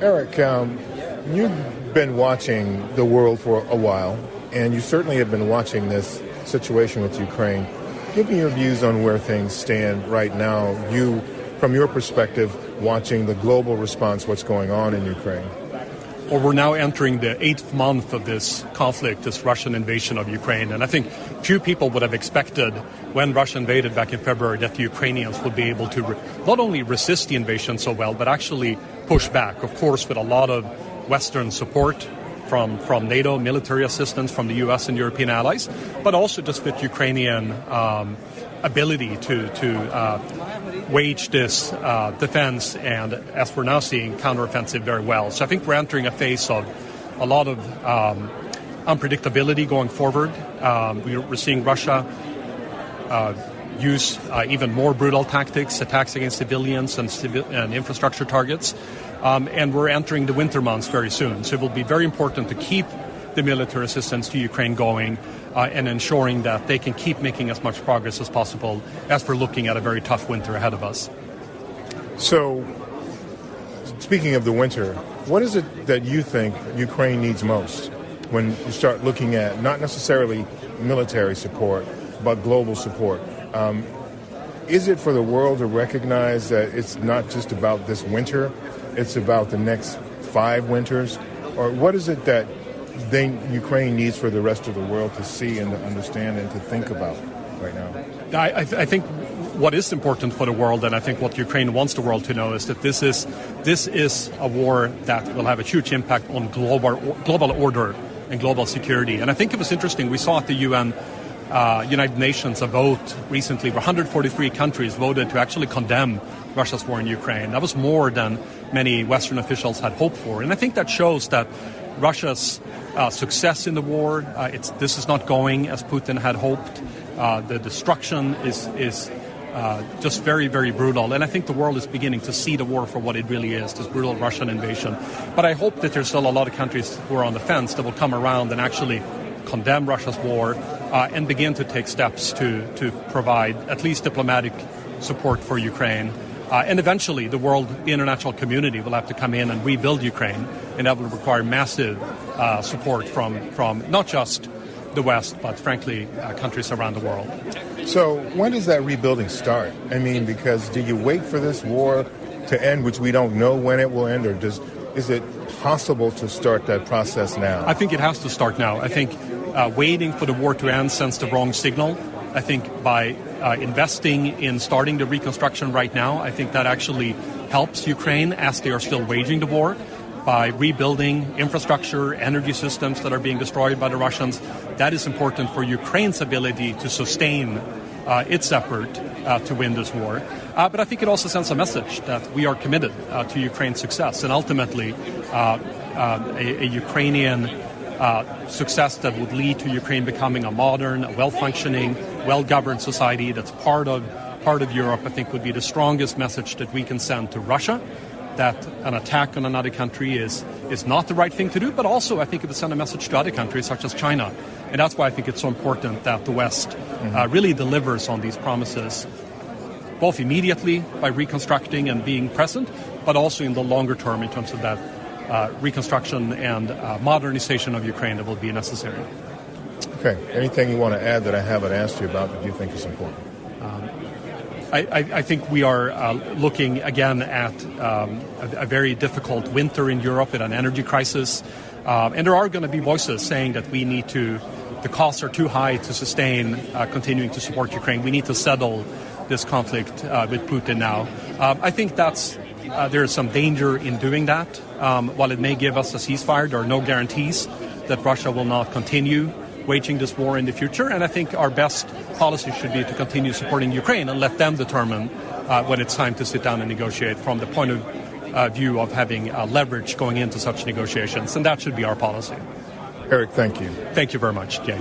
Erik, you've been watching the world for a while, and you certainly have been watching this situation with Ukraine. Give me your views on where things stand right now, you, from your perspective, watching the global response, what's going on in Ukraine. Well, we're now entering the 8th month of this conflict, this Russian invasion of Ukraine. And I think few people would have expected when Russia invaded back in February that the Ukrainians would be able to not only resist the invasion so well, but actually push back, of course, with a lot of Western support from NATO, military assistance from the U.S. and European allies, but also just with Ukrainian ability to wage this defense and, as we're now seeing, counteroffensive very well. So I think we're entering a phase of a lot of unpredictability going forward. We're seeing Russia use even more brutal tactics, attacks against civilians and infrastructure targets. And we're entering the winter months very soon. So it will be very important to keep the military assistance to Ukraine going and ensuring that they can keep making as much progress as possible as we're looking at a very tough winter ahead of us. So, speaking of the winter, what is it that you think Ukraine needs most when you start looking at not necessarily military support, but global support? Is it for the world to recognize that it's not just about this winter, it's about the next 5 winters? Or what is it that Ukraine needs for the rest of the world to see and to understand and to think about right now? I think what is important for the world, and I think what Ukraine wants the world to know, is that this is a war that will have a huge impact on global order and global security. And I think it was interesting. We saw at the United Nations a vote recently where 143 countries voted to actually condemn Russia's war in Ukraine. That was more than many Western officials had hoped for. And I think that shows that Russia's success in the war, this is not going as Putin had hoped. The destruction is just very, very brutal. And I think the world is beginning to see the war for what it really is, this brutal Russian invasion. But I hope that there's still a lot of countries who are on the fence that will come around and actually condemn Russia's war and begin to take steps to provide at least diplomatic support for Ukraine. And eventually the international community will have to come in and rebuild Ukraine, and that will require massive support from not just the West, but frankly, countries around the world. So when does that rebuilding start? I mean, because do you wait for this war to end, which we don't know when it will end, or is it possible to start that process now? I think it has to start now. I think waiting for the war to end sends the wrong signal. I think by investing in starting the reconstruction right now, I think that actually helps Ukraine as they are still waging the war. By rebuilding infrastructure, energy systems that are being destroyed by the Russians, that is important for Ukraine's ability to sustain its effort to win this war. But I think it also sends a message that we are committed to Ukraine's success, and ultimately a Ukrainian success that would lead to Ukraine becoming a modern, a well-functioning, well-governed society that's part of Europe, I think would be the strongest message that we can send to Russia, that an attack on another country is not the right thing to do, but also I think it would send a message to other countries such as China. And that's why I think it's so important that the West really delivers on these promises, both immediately by reconstructing and being present, but also in the longer term in terms of that reconstruction and modernization of Ukraine that will be necessary. Okay. Anything you want to add that I haven't asked you about that you think is important? I think we are looking again at a very difficult winter in Europe with an energy crisis. And there are going to be voices saying that the costs are too high to sustain continuing to support Ukraine. We need to settle this conflict with Putin now. I think there is some danger in doing that. While it may give us a ceasefire, there are no guarantees that Russia will not continue waging this war in the future. And I think our best policy should be to continue supporting Ukraine and let them determine when it's time to sit down and negotiate from the point of view of having leverage going into such negotiations. And that should be our policy. Erik, thank you. Thank you very much, Jay.